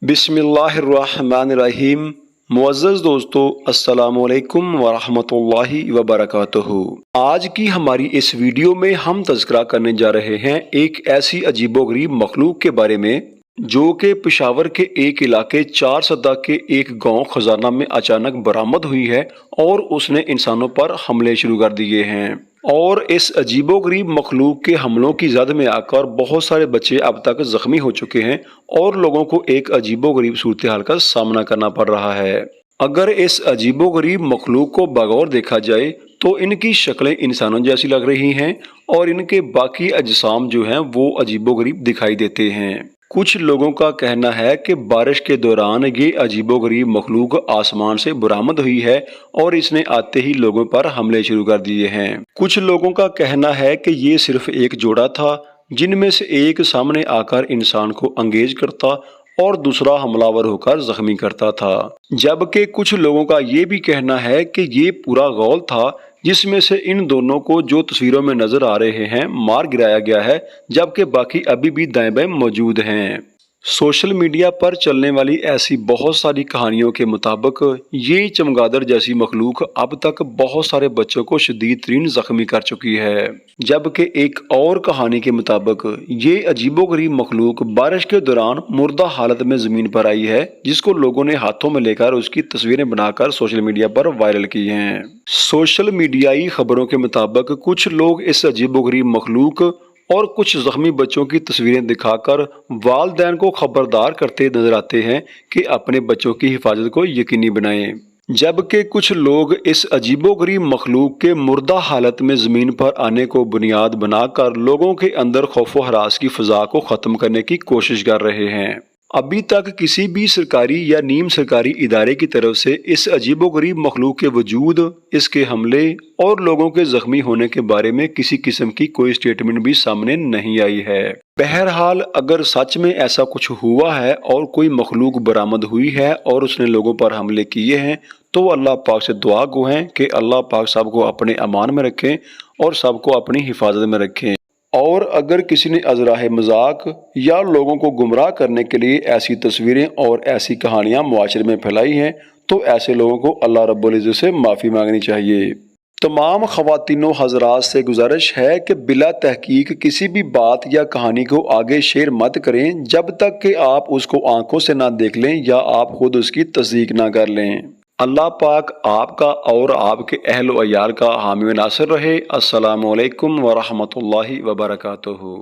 बिस्मिल्लाहिर्रहमानिर्रहीम। मुअज़्ज़ज़ दोस्तों, अस्सलामु अलैकुम वरहमतुल्लाहि वबरकातुहू। आज की हमारी इस वीडियो में हम तज़किरा करने जा रहे हैं एक ऐसी अजीबोगरीब मखलूक के बारे में जो कि पेशावर के एक इलाके चार सदा के एक गांव खजाना में अचानक बरामद हुई है और उसने इंसानों पर हमले शुरू कर दिए हैं। और इस अजीबोगरीब मखलूक के हमलों की जद में आकर बहुत सारे बच्चे अब तक जख्मी हो चुके हैं और लोगों को एक अजीबोगरीब सूरत हाल का सामना करना पड़ रहा है। अगर इस अजीबोगरीब मखलूक को बगौर देखा जाए तो इनकी शक्लें इंसानों जैसी लग रही हैं और इनके बाकी अजसाम जो हैं वो अजीबोगरीब दिखाई देते हैं। कुछ लोगों का कहना है कि बारिश के दौरान ये अजीबोगरीब मखलूक आसमान से बरामद हुई है और इसने आते ही लोगों पर हमले शुरू कर दिए हैं। कुछ लोगों का कहना है कि ये सिर्फ एक जोड़ा था जिनमें से एक सामने आकर इंसान को अंगेज करता और दूसरा हमलावर होकर जख्मी करता था, जबकि कुछ लोगों का ये भी कहना है कि ये पूरा गौल था जिसमें से इन दोनों को जो तस्वीरों में नजर आ रहे हैं मार गिराया गया है, जबकि बाकी अभी भी दाएं बाएं मौजूद हैं। सोशल मीडिया पर चलने वाली ऐसी बहुत सारी कहानियों के मुताबिक ये चमगादड़ जैसी मखलूक अब तक बहुत सारे बच्चों को शदीद तरीन जख्मी कर चुकी है, जबकि एक और कहानी के मुताबिक ये अजीबोगरीब मखलूक बारिश के दौरान मुर्दा हालत में जमीन पर आई है, जिसको लोगों ने हाथों में लेकर उसकी तस्वीरें बनाकर सोशल मीडिया पर वायरल की हैं। सोशल मीडियाई खबरों के मुताबिक कुछ लोग इस अजीबोगरीब मखलूक और कुछ जख्मी बच्चों की तस्वीरें दिखाकर वालिदैन को खबरदार करते नजर आते हैं कि अपने बच्चों की हिफाजत को यकीनी बनाएं, जबकि कुछ लोग इस अजीबोगरीब मखलूक के मुर्दा हालत में ज़मीन पर आने को बुनियाद बनाकर लोगों के अंदर खौफ व हरास की फ़ज़ा को ख़त्म करने की कोशिश कर रहे हैं। अभी तक किसी भी सरकारी या नीम सरकारी इदारे की तरफ से इस अजीबोगरीब मखलूक के वजूद, इसके हमले और लोगों के जख्मी होने के बारे में किसी किस्म की कोई स्टेटमेंट भी सामने नहीं आई है। बहरहाल अगर सच में ऐसा कुछ हुआ है और कोई मखलूक बरामद हुई है और उसने लोगों पर हमले किए हैं तो अल्लाह पाक से दुआ गो हैं कि अल्लाह पाक सबको अपने अमान में रखें और सबको अपनी हिफाजत में रखें। और अगर किसी ने अज़राहे मजाक या लोगों को गुमराह करने के लिए ऐसी तस्वीरें और ऐसी कहानियां मुआशरे में फैलाई हैं तो ऐसे लोगों को अल्लाह रब्बुल इज़्ज़त से माफ़ी मांगनी चाहिए। तमाम ख़वातीनो हज़रात से गुजारिश है कि बिला तहकीक किसी भी बात या कहानी को आगे शेयर मत करें जब तक कि आप उसको आंखों से ना देख लें या आप खुद उसकी तस्दीक ना कर लें। अल्लाह पाक आपका और आपके अहल व अयाल का हामी व नासिर रहे। अस्सलामु अलैकुम व रहमतुल्लाहि व बरकातुहू।